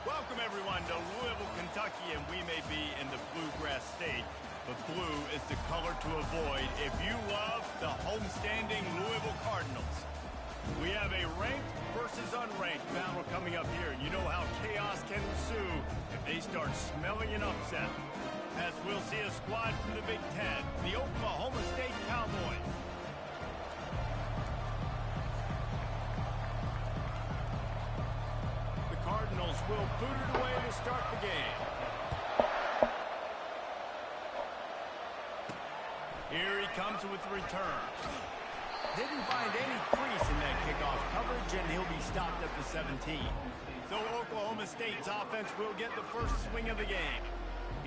Welcome, everyone, to Louisville, Kentucky, and we may be in the Bluegrass State, but blue is the color to avoid if you love the homestanding Louisville Cardinals. We have a ranked versus unranked battle coming up here, and you know how chaos can ensue if they start smelling an upset. As we'll see a squad from the Big Ten, the Oklahoma State Cowboys. The Cardinals will boot it away to start the game. Here he comes with the return. Didn't find any crease in that kickoff coverage, and he'll be stopped at the 17. So Oklahoma State's offense will get the first swing of the game.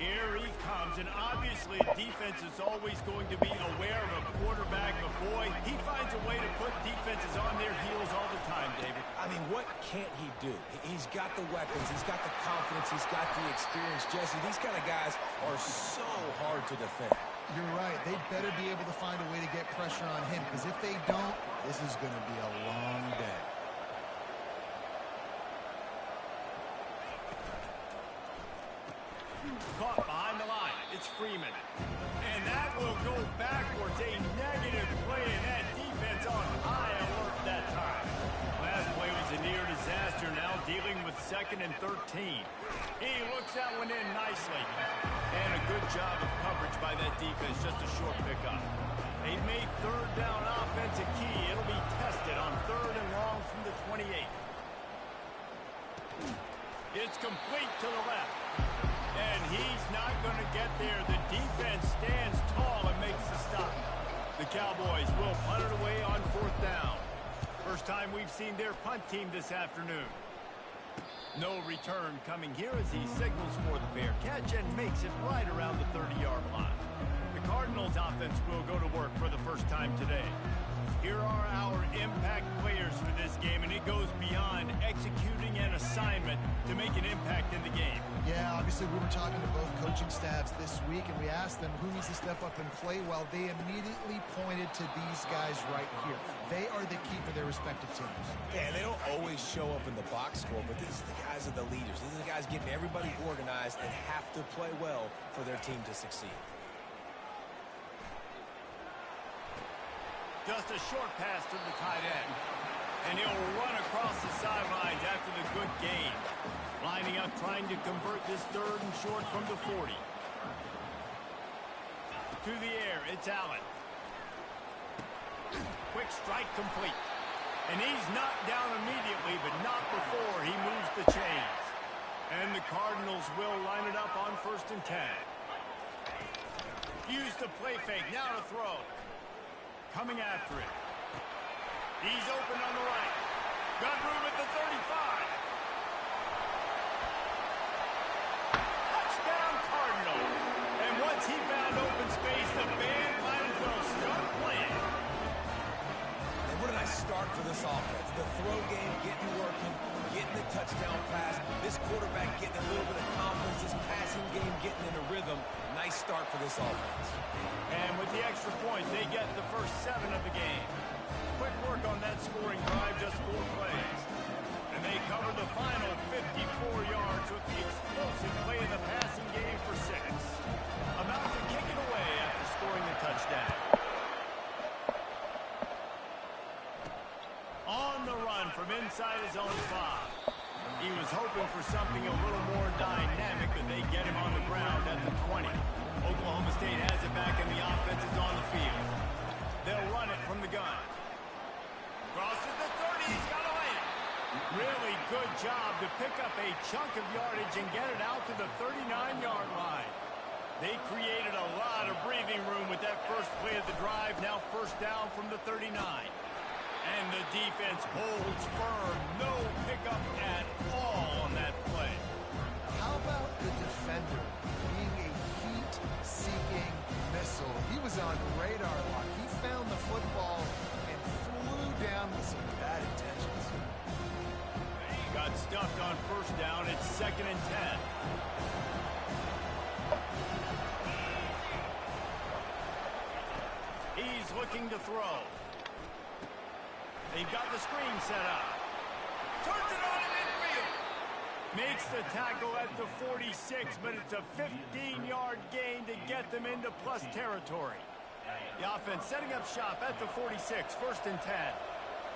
Here he comes, and obviously defense is always going to be aware of a quarterback, but boy, he finds a way to put defenses on their heels all the time, David. I mean, what can't he do? He's got the weapons, he's got the confidence, he's got the experience. Jesse, these kind of guys are so hard to defend. You're right. They better be able to find a way to get pressure on him, because if they don't, this is going to be a long day. Caught behind the line. It's Freeman. And that will go backwards. A negative play, and that defense on high alert that time. Last play was a near disaster, now dealing with 2nd and 13. He looks that one in nicely. And a good job of coverage by that defense, just a short pickup. They've made 3rd down offense a key. It'll be tested on 3rd and long from the 28. It's complete to the left. And he's not going to get there. The defense stands tall and makes the stop. The Cowboys will punt it away on 4th down. First time we've seen their punt team this afternoon. No return coming here as he signals for the fair catch and makes it right around the 30-yard line. The Cardinals offense will go to work for the first time today. Here are our impact players for this game, and it goes beyond executing an assignment to make an impact in the game. Yeah, obviously we were talking to both coaching staffs this week, and we asked them who needs to step up and play well. They immediately pointed to these guys right here. They are the key for their respective teams. Yeah, they don't always show up in the box score, but these are the guys are the leaders. These are the guys getting everybody organized and have to play well for their team to succeed. Just a short pass to the tight end. And he'll run across the sidelines after the good gain. Lining up, trying to convert this 3rd and short from the 40. To the air, it's Allen. Quick strike complete. And he's knocked down immediately, but not before he moves the chains. And the Cardinals will line it up on 1st and 10. Use the play fake, now to throw. Coming after it. He's open on the right. Got room at the 35. Touchdown Cardinals. And once he found open space, the band might as well start playing. And what a nice start for this offense. The throw game getting working, getting the touchdown pass. This quarterback getting a little bit of confidence. This passing game getting in a rhythm. Nice start for this offense. And with the extra point, they get the first 7 of the game. Quick work on that scoring drive, just 4 plays. And they cover the final 54 yards with the explosive play of the passing game for 6. About to kick it away after scoring the touchdown. On the run from inside his own 5. He was hoping for something a little more dynamic, but they get him on the ground at the 20. Oklahoma State has it back, and the offense is on the field. They'll run it from the gun. Crosses the 30. He's got to land. Really good job to pick up a chunk of yardage and get it out to the 39-yard line. They created a lot of breathing room with that first play of the drive. Now 1st down from the 39. And the defense holds firm. No pickup at all on that play. How about the defender being a heat-seeking missile? He was on radar lock. He found the football and flew down with some bad intentions. Got stuffed on 1st down. It's 2nd and 10. He's looking to throw. They've got the screen set up. Turns it on in midfield. Makes the tackle at the 46, but it's a 15-yard gain to get them into plus territory. The offense setting up shop at the 46, 1st and 10.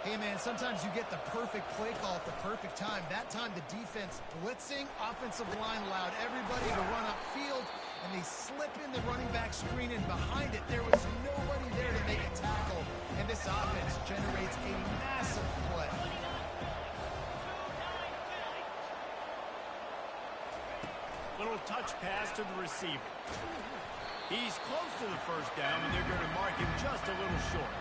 Hey, man, sometimes you get the perfect play call at the perfect time. That time the defense blitzing, offensive line allowed everybody to run upfield, and they slip in the running back screen, and behind it there was nobody there to make a tackle, and this offense generates a massive play. Little touch pass to the receiver. He's close to the 1st down, and they're going to mark him just a little short.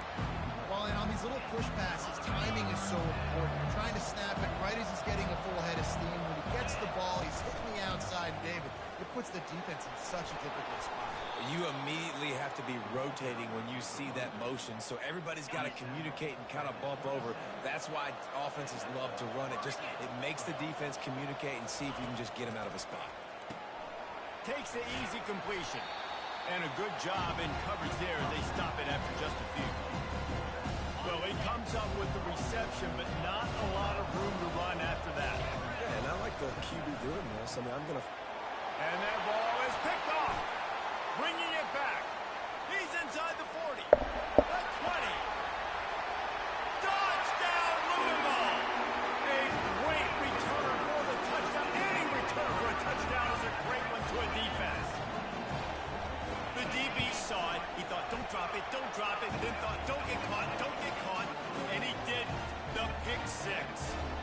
Well, and on these little push passes, timing is so important. You're trying to snap it right as he's getting a full head of steam. When he gets the ball, he's hitting the outside, David. It puts the defense in such a difficult spot. You immediately have to be rotating when you see that motion, so everybody's got to communicate and kind of bump over. That's why offenses love to run it. It makes the defense communicate and see if you can just get him out of a spot. Takes the easy completion. And a good job in coverage there as they stop it after just a few. Well, he comes up with the reception, but not a lot of room to run after that. Yeah, and I like the QB doing this. I mean, I'm going to... And that ball is picked off. Bringing it back. He's inside the 40. The 20. Touchdown, Louisville. A great return for the touchdown. Any return for a touchdown is a great one to a defense. The DB saw it. He thought, don't drop it, then thought, don't get caught, and he did the pick 6.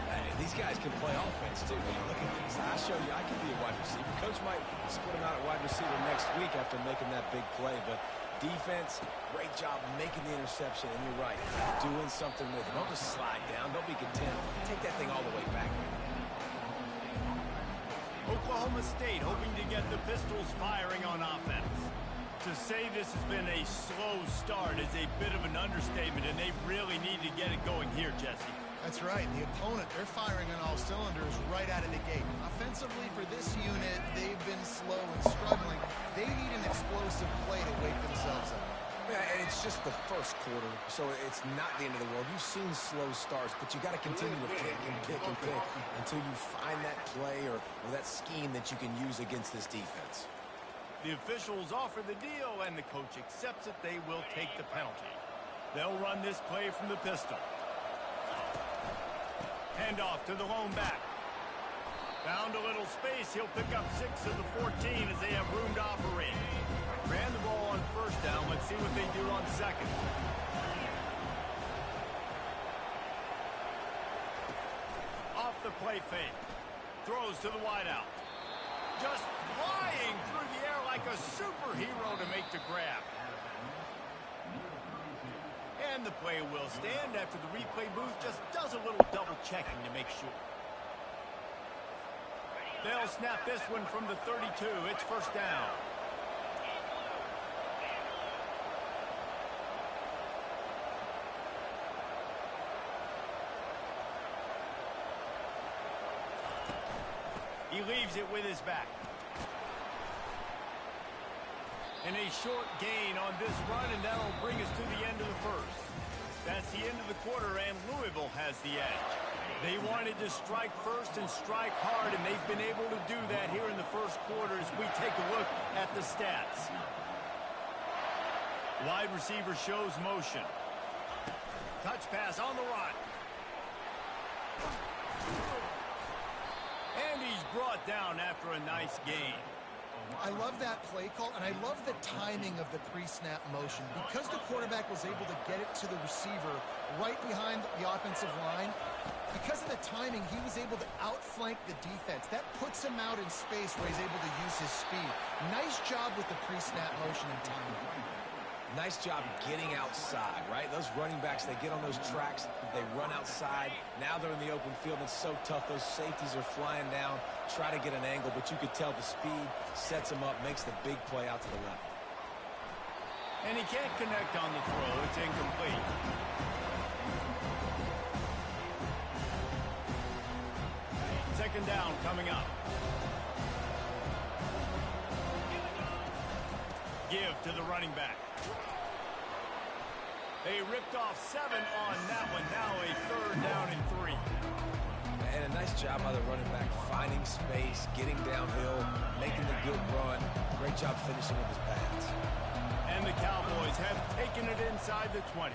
Hey, these guys can play offense, too. Look at this. I'll show you. I can be a wide receiver. Coach might split him out at wide receiver next week after making that big play, but defense, great job making the interception, and you're right, doing something with it. Don't just slide down. Don't be content. Take that thing all the way back. Oklahoma State hoping to get the Pistols firing on offense. To say this has been a slow start is a bit of an understatement, and they really need to get it going here, Jesse. That's right. The opponent, they're firing on all cylinders right out of the gate. Offensively, for this unit, they've been slow and struggling. They need an explosive play to wake themselves up. Yeah, and it's just the first quarter, so it's not the end of the world. You've seen slow starts, but you got to continue to pick and pick and pick until you find that play or that scheme that you can use against this defense. The officials offer the deal, and the coach accepts it. They will take the penalty. They'll run this play from the pistol. Handoff to the lone back. Found a little space. He'll pick up 6 of the 14 as they have room to operate. Ran the ball on 1st down. Let's see what they do on 2nd. Off the play fake. Throws to the wideout. Just flying through the air like a superhero to make the grab. And the play will stand after the replay booth just does a little double checking to make sure. They'll snap this one from the 32. It's 1st down. He leaves it with his back. And a short gain on this run, and that'll bring us to the end of the 1st. That's the end of the quarter, and Louisville has the edge. They wanted to strike first and strike hard, and they've been able to do that here in the 1st quarter as we take a look at the stats. Wide receiver shows motion. Touch pass on the run. And he's brought down after a nice gain. I love that play call, and I love the timing of the pre-snap motion. Because the quarterback was able to get it to the receiver right behind the offensive line, because of the timing, he was able to outflank the defense. That puts him out in space where he's able to use his speed. Nice job with the pre-snap motion and timing. Nice job getting outside, right? Those running backs, they get on those tracks, they run outside. Now they're in the open field. It's so tough. Those safeties are flying down, try to get an angle, but you could tell the speed sets him up, makes the big play out to the left. And he can't connect on the throw. It's incomplete. Second down coming up. Give to the running back. They ripped off 7 on that one. Now a 3rd down and 3. And a nice job by the running back, finding space, getting downhill, making the good run. Great job finishing with his pads. And the Cowboys have taken it inside the 20.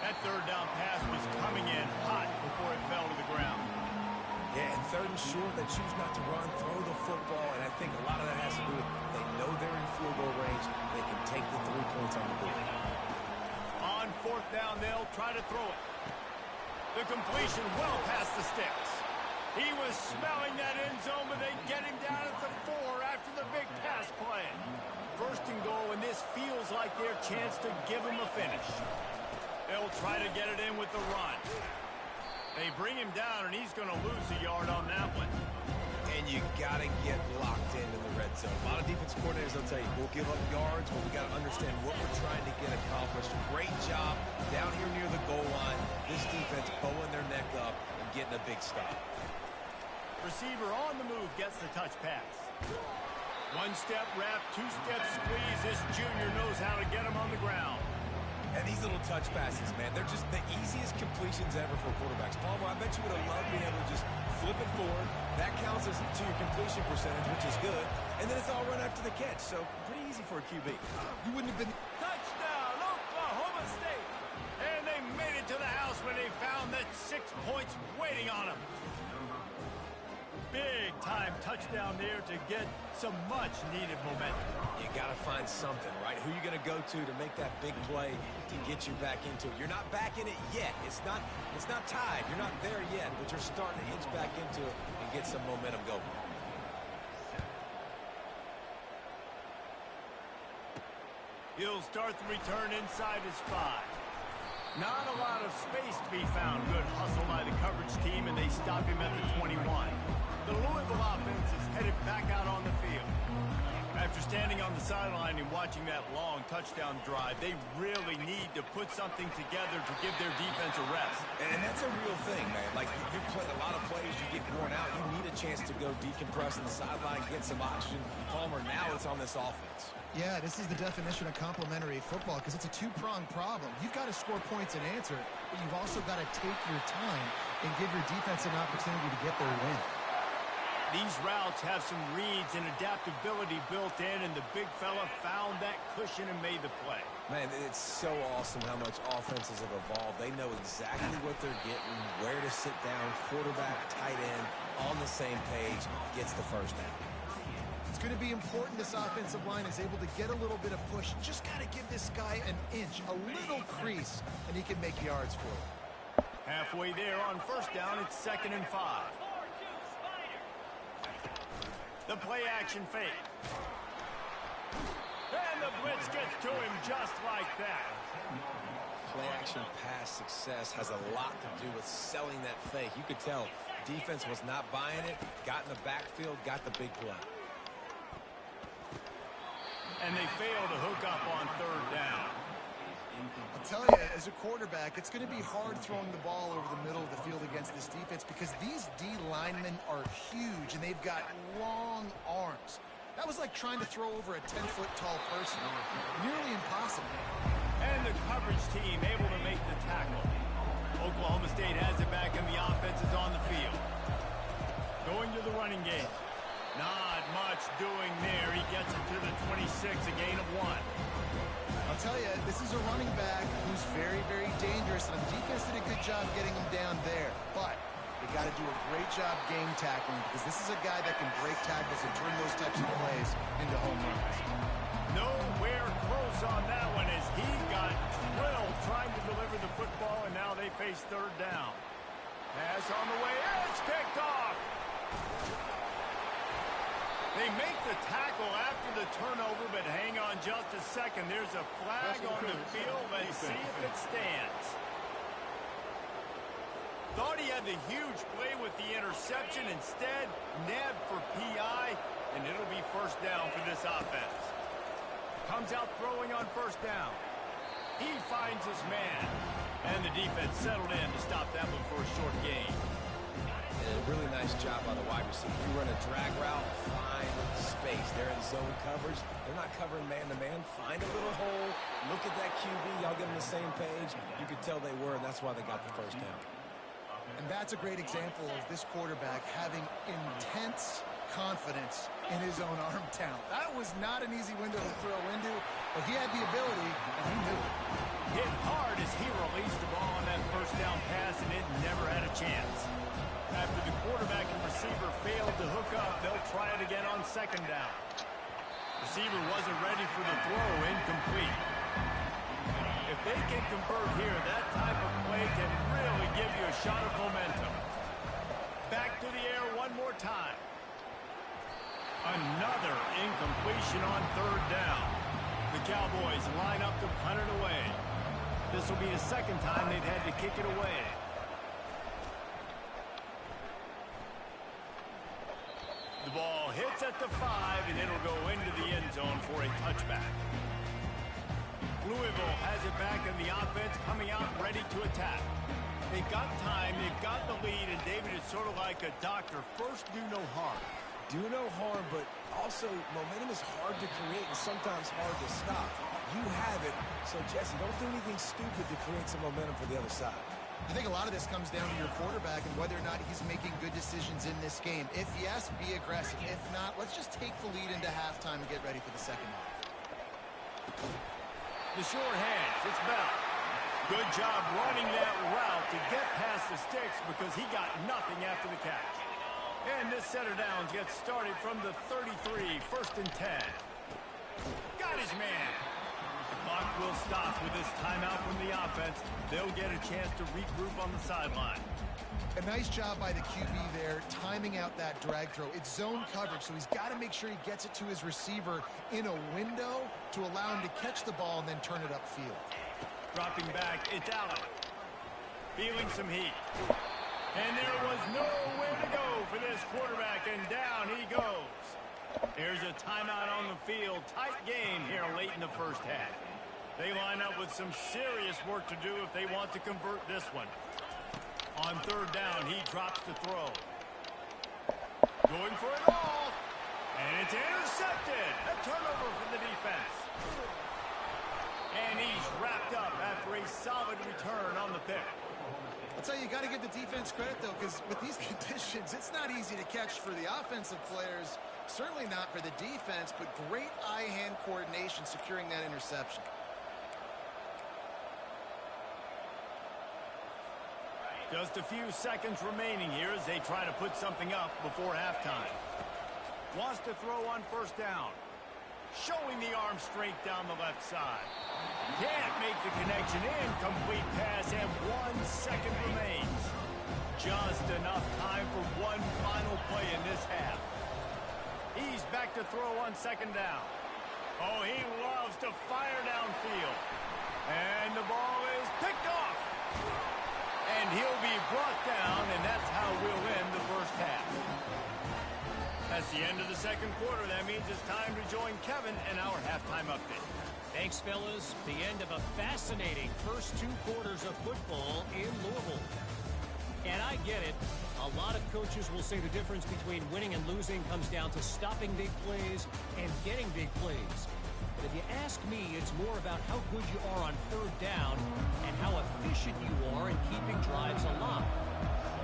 That third down pass was coming in hot before it fell to the ground. Yeah, and third and short, they choose not to run, throw the football, and I think a lot of that has to do with they know they're in field goal range. They can take the 3 points on the board. On fourth down, they'll try to throw it. The completion well past the sticks. He was smelling that end zone, but they get him down at the 4 after the big pass play. First and goal, and this feels like their chance to give him a finish. They'll try to get it in with the run. They bring him down, and he's going to lose a yard on that one. And you got to get locked into the red zone. A lot of defense coordinators will tell you, we'll give up yards, but we got to understand what we're trying to get accomplished. Great job down here near the goal line. This defense bowing their neck up and getting a big stop. Receiver on the move gets the touch pass. One-step wrap, two-step squeeze. This junior knows how to get him on the ground. And these little touch passes, man, they're just the easiest completions ever for quarterbacks. Palmer, I bet you would have loved being able to just flip it forward. That counts as to your completion percentage, which is good. And then it's all run after the catch, so pretty easy for a QB. You wouldn't have been... Touchdown, Oklahoma State! And they made it to the house when they found that 6 points waiting on them. Big-time touchdown there to get some much-needed momentum. You got to find something, right? Who are you going to go to make that big play to get you back into it? You're not back in it yet. It's not tied. You're not there yet, but you're starting to inch back into it and get some momentum going. He'll start the return inside his 5. Not a lot of space to be found. Good hustle by the coverage team, and they stop him at the 21. The Louisville offense is headed back out on the field. After standing on the sideline and watching that long touchdown drive, they really need to put something together to give their defense a rest. And that's a real thing, man. Like, you play a lot of plays, you get worn out. You need a chance to go decompress on the sideline, get some oxygen. Palmer, now it's on this offense. Yeah, this is the definition of complementary football because it's a two-pronged problem. You've got to score points and answer, but you've also got to take your time and give your defense an opportunity to get their win. These routes have some reads and adaptability built in, and the big fella found that cushion and made the play. Man, it's so awesome how much offenses have evolved. They know exactly what they're getting, where to sit down, quarterback, tight end, on the same page, gets the first down. It's going to be important this offensive line is able to get a little bit of push. Just got to give this guy an inch, a little crease, and he can make yards for it. Halfway there on first down, it's 2nd and 5. The play-action fake. And the blitz gets to him just like that. Play-action pass success has a lot to do with selling that fake. You could tell defense was not buying it, got in the backfield, got the big play. And they fail to hook up on third down. I'll tell you, as a quarterback, it's going to be hard throwing the ball over the middle of the field against this defense because these D linemen are huge and they've got long arms. That was like trying to throw over a 10-foot tall person. Nearly impossible. And the coverage team able to make the tackle. Oklahoma State has it back and the offense is on the field. Going to the running game. Not much doing there. He gets it to the 26, a gain of 1. I'll tell you, this is a running back who's very, very dangerous, and the defense did a good job getting him down there. But they got to do a great job game tackling because this is a guy that can break tackles and turn those types of plays into home runs. Nowhere close on that one as he got drilled trying to deliver the football, and now they face third down. Pass on the way, and it's picked off. They make the tackle after the turnover, but hang on just a second. There's a flag on the field. Let's see if it stands. Thought he had the huge play with the interception. Instead, nabbed for PI, and it'll be first down for this offense. Comes out throwing on first down. He finds his man, and the defense settled in to stop that one for a short gain. And a really nice job by the wide receiver. You run a drag route, find space. They're in zone coverage. They're not covering man-to-man. Find a little hole. Look at that QB. Y'all get on the same page. You could tell they were, and that's why they got the first down. And that's a great example of this quarterback having intense confidence in his own arm talent. That was not an easy window to throw into, but he had the ability, and he knew it. Hit hard as he released the ball on that first down pass, and it never had a chance. After the quarterback and receiver failed to hook up, they'll try it again on second down. Receiver wasn't ready for the throw, incomplete. If they can convert here, that type of play can really give you a shot of momentum. Back to the air one more time. Another incompletion on third down. The Cowboys line up to punt it away. This will be the second time they've had to kick it away. The ball hits at the 5, and it'll go into the end zone for a touchback. Louisville has it back in the offense, coming out ready to attack. They've got time, they've got the lead, and David is sort of like a doctor. First, do no harm. Do no harm, but also momentum is hard to create and sometimes hard to stop. You have it, so Jesse, don't do anything stupid to create some momentum for the other side. I think a lot of this comes down to your quarterback and whether or not he's making good decisions in this game. If yes, be aggressive. If not, let's just take the lead into halftime and get ready for the second half. The short hands, it's Bell. Good job running that route to get past the sticks because he got nothing after the catch. And this set of downs gets started from the 33, first and 10. Got his man. The clock will stop with this timeout from the offense. They'll get a chance to regroup on the sideline. A nice job by the QB there, timing out that drag throw. It's zone coverage, so he's got to make sure he gets it to his receiver in a window to allow him to catch the ball and then turn it upfield. Dropping back, it's Allen. Feeling some heat. And there was nowhere to go for this quarterback, and down he goes. There's a timeout on the field. Tight game here late in the first half. They line up with some serious work to do if they want to convert this one. On third down, he drops the throw. Going for it all. And it's intercepted. A turnover for the defense. And he's wrapped up after a solid return on the pick. I'll tell you, you got to give the defense credit, though, because with these conditions, it's not easy to catch for the offensive players. Certainly not for the defense, but great eye-hand coordination securing that interception. Just a few seconds remaining here as they try to put something up before halftime. Wants to throw on first down. Showing the arm strength down the left side. Can't make the connection. Incomplete pass, and 1 second remains. Just enough time for one final play in this half. He's back to throw on second down. Oh, he loves to fire downfield. And the ball is picked off. And he'll be brought down, and that's how we'll end the first half. That's the end of the second quarter. That means it's time to join Kevin in our halftime update. Thanks, fellas. The end of a fascinating first 2 quarters of football in Louisville. And I get it. A lot of coaches will say the difference between winning and losing comes down to stopping big plays and getting big plays. But if you ask me, it's more about how good you are on third down and how efficient you are in keeping drives alive.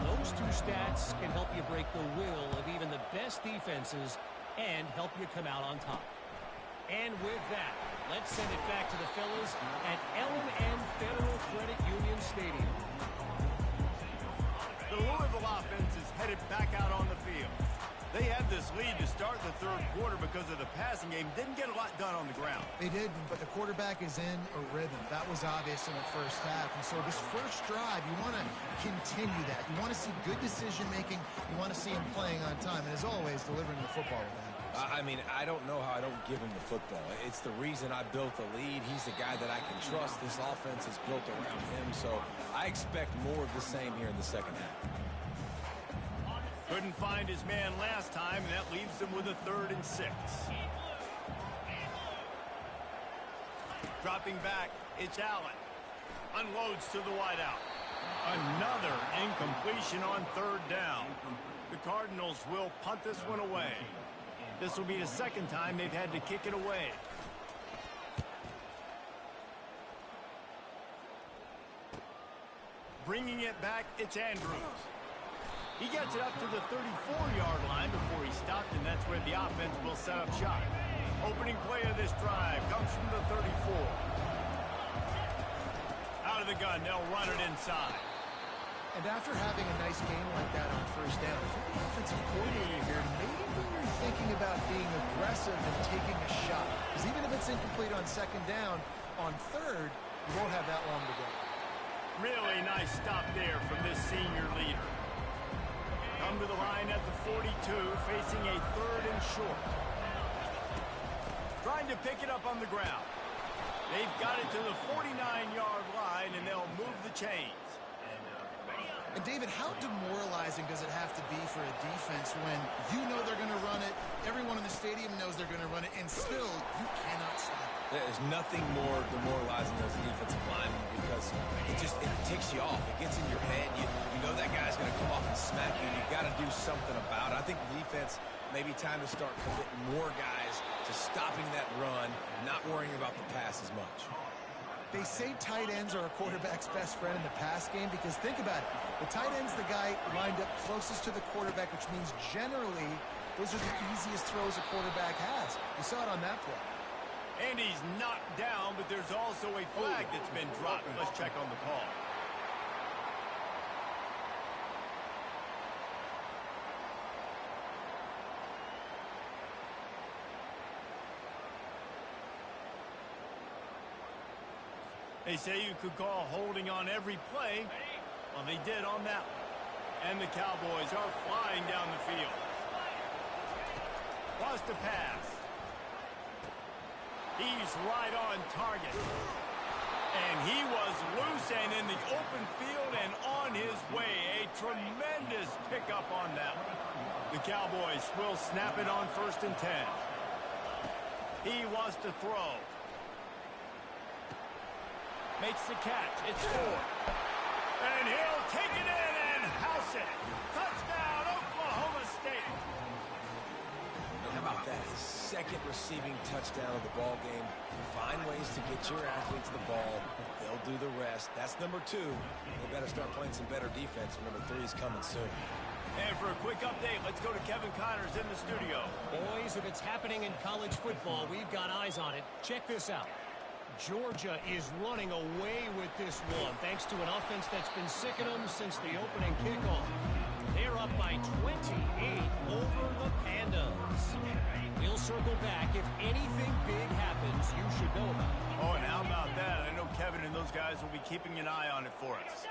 Those 2 stats can help you break the will of even the best defenses and help you come out on top. And with that, let's send it back to the fellas at L&N Federal Credit Union Stadium. The Louisville offense is headed back out on the field. They had this lead to start the third quarter because of the passing game. Didn't get a lot done on the ground. They did, but the quarterback is in a rhythm. That was obvious in the first half. And so this first drive, you want to continue that. You want to see good decision-making. You want to see him playing on time. And as always, delivering the football with that. I mean, I don't know how I don't give him the football. It's the reason I built the lead. He's the guy that I can trust. This offense is built around him. So I expect more of the same here in the second half. Couldn't find his man last time, and that leaves him with a 3rd and 6. Dropping back, it's Allen. Unloads to the wideout. Another incompletion on third down. The Cardinals will punt this one away. This will be the second time they've had to kick it away. Bringing it back, it's Andrews. He gets it up to the 34-yard line before he stopped, and that's where the offense will set up shop. Opening play of this drive comes from the 34. Out of the gun, they'll run it inside. And after having a nice game like that on first down, if you're the offensive coordinator here, maybe you're thinking about being aggressive and taking a shot. Because even if it's incomplete on second down, on third, you won't have that long to go. Really nice stop there from this senior leader. Come to the line at the 42, facing a third and short. Trying to pick it up on the ground. They've got it to the 49-yard line, and they'll move the chains. And David, how demoralizing does it have to be for a defense when you know they're going to run it, everyone in the stadium knows they're going to run it, and still you cannot stop it? There's nothing more demoralizing as a defensive lineman because it ticks you off. It gets in your head. You know that guy's going to come off and smack you. You've got to do something about it. I think the defense maybe time to start committing more guys to stopping that run, not worrying about the pass as much. They say tight ends are a quarterback's best friend in the pass game because think about it. The tight end's the guy lined up closest to the quarterback, which means generally those are the easiest throws a quarterback has. You saw it on that play. And he's knocked down, but there's also a flag that's been dropped. Let's check on the call. They say you could call holding on every play. Well, they did on that one. And the Cowboys are flying down the field. Wants to pass. He's right on target. And he was loose and in the open field and on his way. A tremendous pickup on that one. The Cowboys will snap it on 1st and 10. He wants to throw. Makes the catch. It's 4. And he'll take it in and house it. Touchdown, Oklahoma State. How about that? His second receiving touchdown of the ball game. Find ways to get your athletes the ball. They'll do the rest. That's number 2. They better start playing some better defense. Number 3 is coming soon. And for a quick update, let's go to Kevin Connors in the studio. Boys, if it's happening in college football, we've got eyes on it. Check this out. Georgia is running away with this one, thanks to an offense that's been sicking them since the opening kickoff. They're up by 28 over the Pandas. We'll circle back. If anything big happens, you should know about it. Oh, and how about that? I know Kevin and those guys will be keeping an eye on it for us.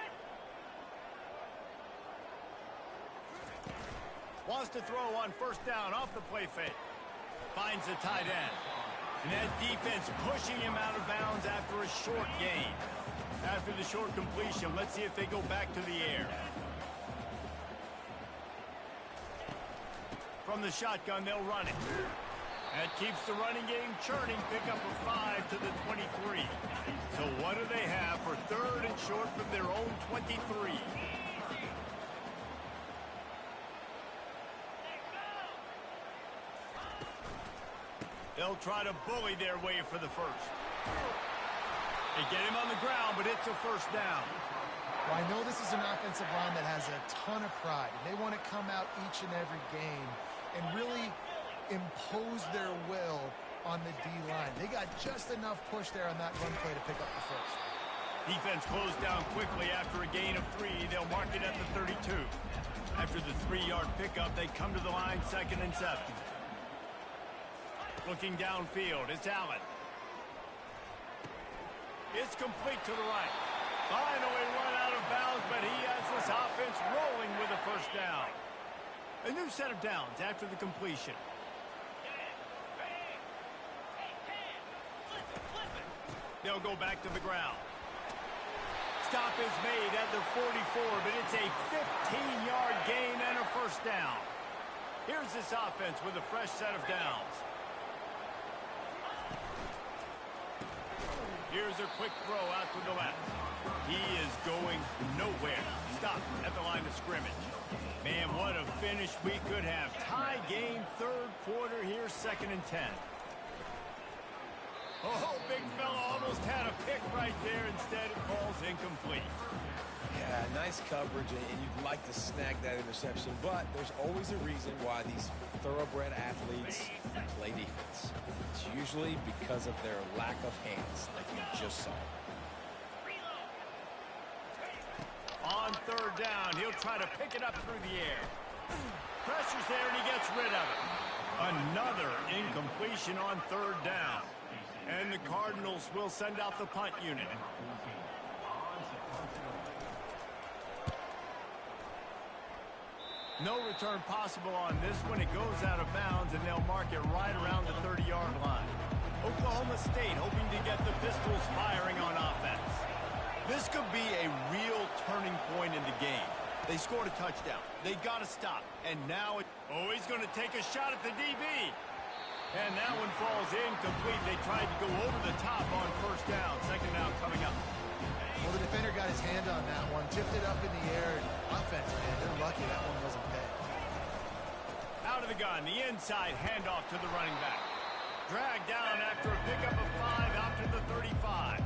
Wants to throw on 1st down off the play fake. Finds the tight end. And that defense pushing him out of bounds after a short gain. After the short completion, let's see if they go back to the air. From the shotgun, they'll run it. That keeps the running game churning. Pick up a 5 to the 23. So what do they have for 3rd and short from their own 23? They'll try to bully their way for the 1st. They get him on the ground, but it's a 1st down. Well, I know this is an offensive line that has a ton of pride. And they want to come out each and every game and really impose their will on the D-line. They got just enough push there on that run play to pick up the 1st. Defense closed down quickly after a gain of 3. They'll mark it at the 32. After the 3-yard pickup, they come to the line 2nd and 7. Looking downfield, it's Allen. It's complete to the right. Finally run out of bounds, but he has this offense rolling with a 1st down. A new set of downs after the completion. They'll go back to the ground. Stop is made at the 44, but it's a 15-yard gain and a 1st down. Here's this offense with a fresh set of downs. Here's a quick throw out to the left. He is going nowhere. Stop at the line of scrimmage. Man, what a finish we could have. Tie game, 3rd quarter here, 2nd and 10. Oh, big fella almost had a pick right there. Instead, it falls incomplete. Yeah, nice coverage, and you'd like to snag that interception, but there's always a reason why these thoroughbred athletes play defense. It's usually because of their lack of hands, like you just saw. On third down, he'll try to pick it up through the air. Pressure's there, and he gets rid of it. Another incompletion on third down. And the Cardinals will send out the punt unit. No return possible on this one. It goes out of bounds, and they'll mark it right around the 30-yard line. Oklahoma State hoping to get the Pistols firing on offense. This could be a real turning point in the game. They scored a touchdown. They got to stop. And now he's going to take a shot at the DB. And that one falls incomplete. They tried to go over the top on first down. Second down coming up. Well, the defender got his hand on that one, tipped it up in the air, and offense, man, they're lucky that one wasn't paid. Out of the gun, the inside handoff to the running back. Dragged down after a pickup of 5 out to the 35.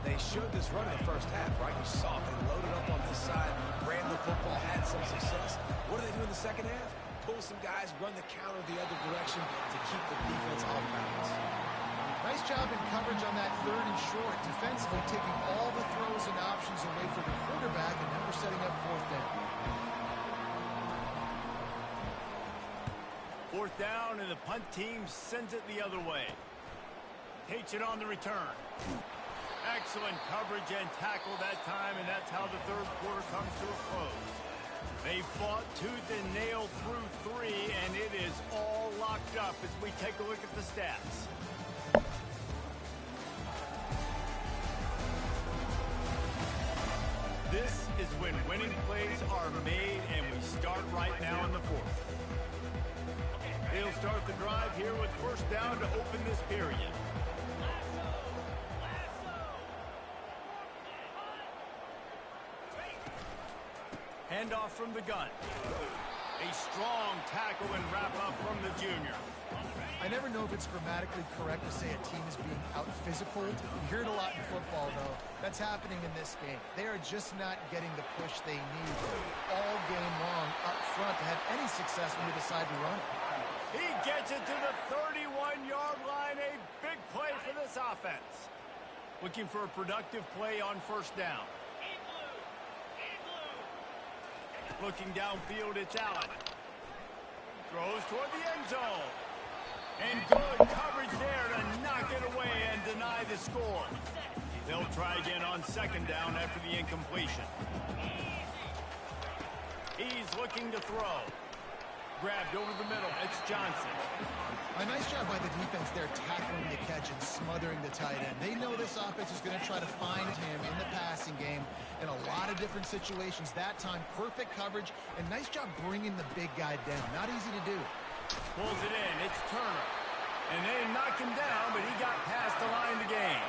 They showed this run in the first half, right? You saw it. They loaded up on this side, ran the football, had some success. What do they do in the second half? Pull some guys, run the counter the other direction to keep the defense off balance. Nice job in coverage on that third and short. Defensively taking all the throws and options away from the quarterback, and now we're setting up fourth down. Fourth down, and the punt team sends it the other way. Takes it on the return. Excellent coverage and tackle that time, and that's how the third quarter comes to a close. They fought tooth and nail through 3, and it is all locked up as we take a look at the stats. This is when winning plays are made, and we start right now in the fourth. They'll start the drive here with first down to open this period. Handoff from the gun. A strong tackle and wrap up from the junior. I never know if it's grammatically correct to say a team is being out-physicaled. You hear it a lot in football, though. That's happening in this game. They are just not getting the push they need all game long up front to have any success when they decide to run it. He gets it to the 31-yard line. A big play for this offense. Looking for a productive play on first down. Looking downfield, it's Allen. Throws toward the end zone. And good coverage there to knock it away and deny the score. They'll try again on second down after the incompletion. He's looking to throw. Grabbed over the middle. It's Johnson. A nice job by the defense there tackling the catch and smothering the tight end. They know this offense is going to try to find him in the passing game in a lot of different situations. That time, perfect coverage, and nice job bringing the big guy down. Not easy to do. Pulls it in. It's Turner. And they knock him down, but he got past the line of the game.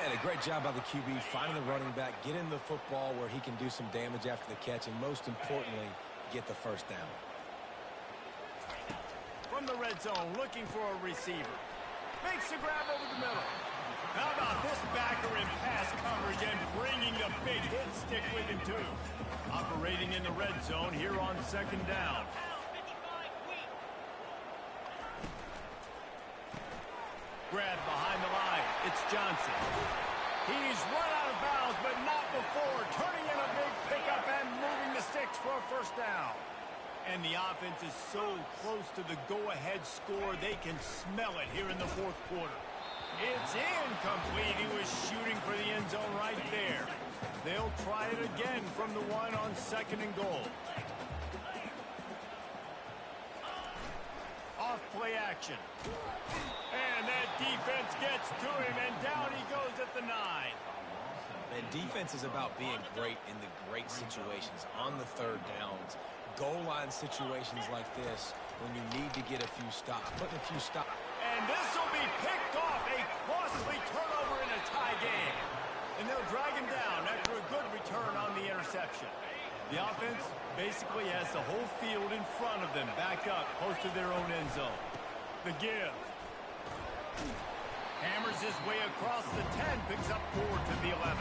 And a great job by the QB finding the running back, getting the football where he can do some damage after the catch, and most importantly, get the first down. From the red zone, looking for a receiver. Makes the grab over the middle. How about this backer in pass coverage and bringing a big hit stick with him, too. Operating in the red zone here on second down. Grab behind the line. It's Johnson. He's run out of bounds, but not before. Turning in a big pickup and moving the sticks for a first down. And the offense is so close to the go-ahead score, they can smell it here in the fourth quarter. It's incomplete. He was shooting for the end zone right there. They'll try it again from the one on second and goal. Off play action. And that defense gets to him, and down he goes at the 9. And defense is about being great in the great situations on the third downs. Goal line situations like this when you need to get a few stops. Putting a few stops. And this will be picked off. A costly turnover in a tie game. And they'll drag him down after a good return on the interception. The offense basically has the whole field in front of them, back up close to their own end zone. The give. Hammers his way across the 10, picks up 4 to the 11.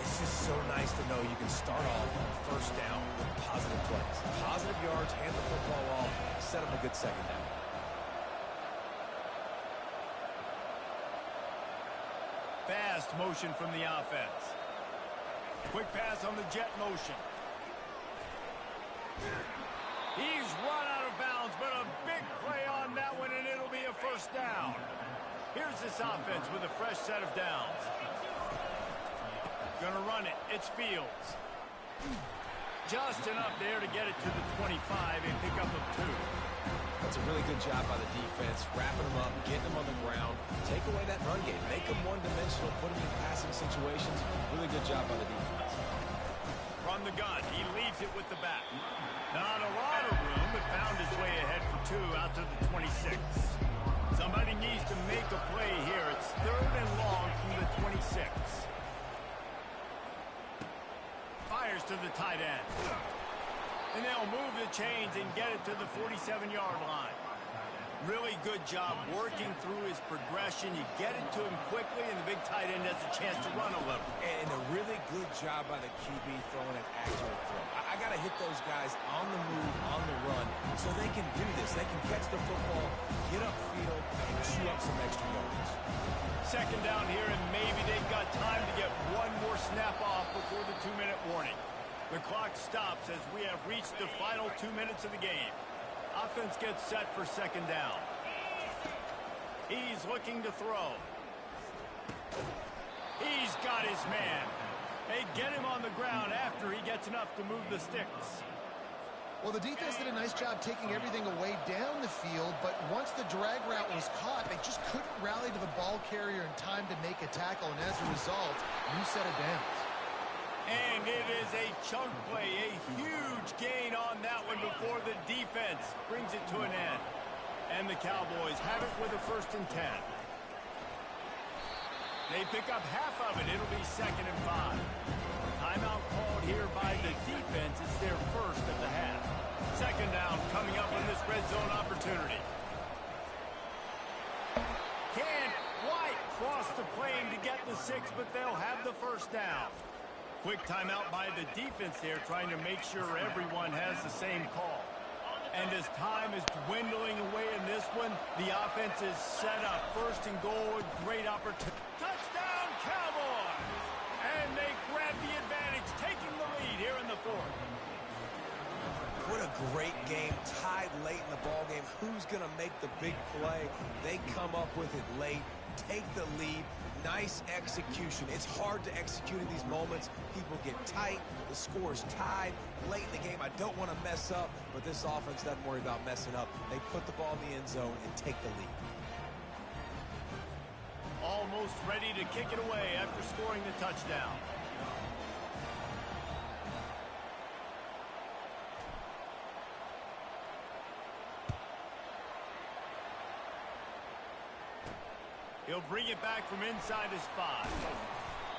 It's just so nice to know you can start off on first down with positive plays. Positive yards, hand the football off, set up a good second down. Fast motion from the offense. Quick pass on the jet motion. He's run out of bounds, but a big play on that one, and it'll be a first down. Here's this offense with a fresh set of downs. Gonna run it. It's Fields. Just enough there to get it to the 25, a pickup of 2. That's a really good job by the defense, wrapping them up, getting them on the ground, take away that run game, make them one-dimensional, put them in passing situations. Really good job by the defense. From the gun, he leaves it with the back. Not a lot of room, but found his way ahead for 2 out to the 26. Somebody needs to make a play here. It's 3rd and long from the 26. Fires to the tight end. And they'll move the chains and get it to the 47-yard line. Really good job working through his progression. You get it to him quickly, and the big tight end has a chance to run a little. And a really good job by the QB throwing an accurate throw. I got to hit those guys on the move, on the run, so they can do this. They can catch the football, get upfield, and chew up some extra yards. Second down here, and maybe they've got time to get one more snap off before the 2-minute warning. The clock stops as we have reached the final 2 minutes of the game. Offense gets set for second down. He's looking to throw. He's got his man. They get him on the ground after he gets enough to move the sticks. Well, the defense did a nice job taking everything away down the field, but once the drag route was caught, they just couldn't rally to the ball carrier in time to make a tackle, and as a result, new set of downs. And it is a chunk play, a huge gain on that one before the defense brings it to an end. And the Cowboys have it with a 1st and 10. They pick up half of it. It'll be 2nd and 5. Timeout called here by the defense. It's their first of the half. Second down coming up in this red zone opportunity. Can't quite cross the plane to get the 6, but they'll have the first down. Quick timeout by the defense there, trying to make sure everyone has the same call. And as time is dwindling away in this one, the offense is set up. 1st and goal, great opportunity. Touchdown, Cowboys! And they grab the advantage, taking the lead here in the 4th. What a great game, tied late in the ball game. Who's going to make the big play? They come up with it late, take the lead. Nice execution. It's hard to execute in these moments. People get tight. The score's tied. Late in the game, I don't want to mess up, but this offense doesn't worry about messing up. They put the ball in the end zone and take the lead. Almost ready to kick it away after scoring the touchdown. He'll bring it back from inside his 5.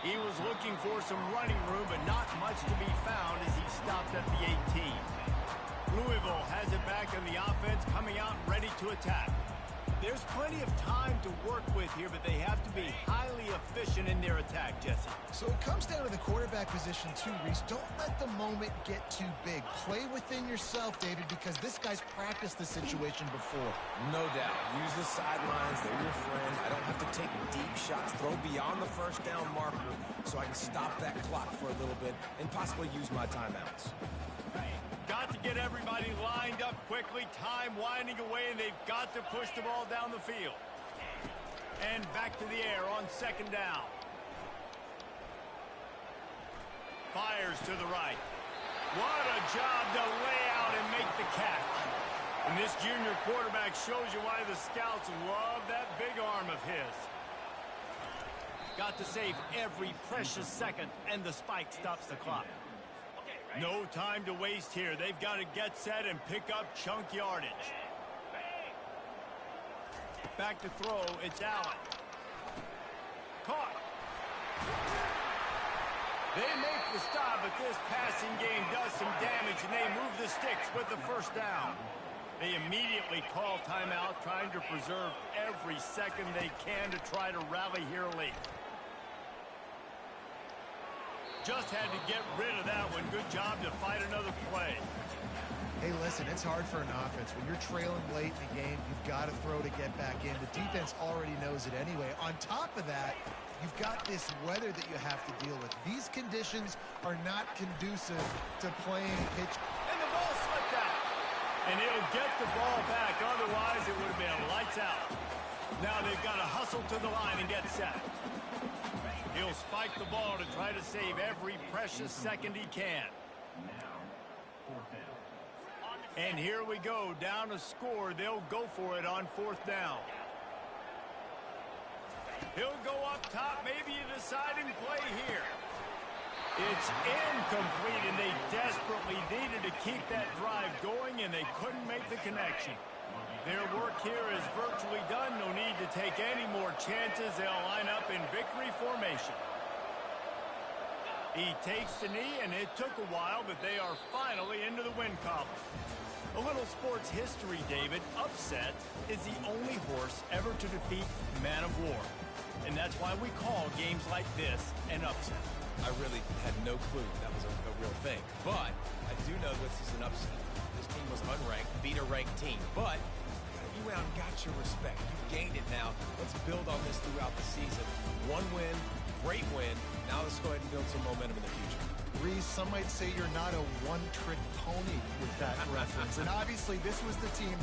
He was looking for some running room, but not much to be found as he stopped at the 18. Louisville has it back in the offense, coming out ready to attack. There's plenty of time to work with here, but they have to be highly efficient in their attack, Jesse. So it comes down to the quarterback position too, Reese. Don't let the moment get too big. Play within yourself, David, because this guy's practiced the situation before. No doubt. Use the sidelines. They're your friend. I don't have to take deep shots. Throw beyond the 1st down marker so I can stop that clock for a little bit and possibly use my timeouts. Got to get everybody lined up quickly. Time winding away, and they've got to push the ball down the field. And back to the air on 2nd down. Fires to the right. What a job to lay out and make the catch. And this junior quarterback shows you why the scouts love that big arm of his. Got to save every precious second, and the spike stops the clock. No time to waste here. They've got to get set and pick up chunk yardage. Back to throw. It's Allen. Caught. They make the stop, but this passing game does some damage, and they move the sticks with the 1st down. They immediately call timeout, trying to preserve every second they can to try to rally here late. Just had to get rid of that one. Good job to fight another play. Hey, listen, it's hard for an offense. When you're trailing late in the game, you've got to throw to get back in. The defense already knows it anyway. On top of that, you've got this weather that you have to deal with. These conditions are not conducive to playing pitch. And the ball slipped out. And he'll get the ball back. Otherwise, it would have been lights out. Now they've got to hustle to the line and get set. He'll spike the ball to try to save every precious second he can. And here we go, down a score. They'll go for it on 4th down. He'll go up top, maybe a deciding play here. It's incomplete, and they desperately needed to keep that drive going, and they couldn't make the connection. Their work here is virtually done. No need to take any more chances. They'll line up in victory formation. He takes the knee, and it took a while, but they are finally into the win column. A little sports history, David. Upset is the only horse ever to defeat Man of War. And that's why we call games like this an upset. I really had no clue that was a real thing. But I do know this is an upset. This team was unranked, beat a ranked team. But you went out and got your respect. You gained it now. Let's build on this throughout the season. One win, great win. Now let's go ahead and build some momentum in the future. Reese, some might say you're not a one-trick pony with that reference. And obviously, this was the team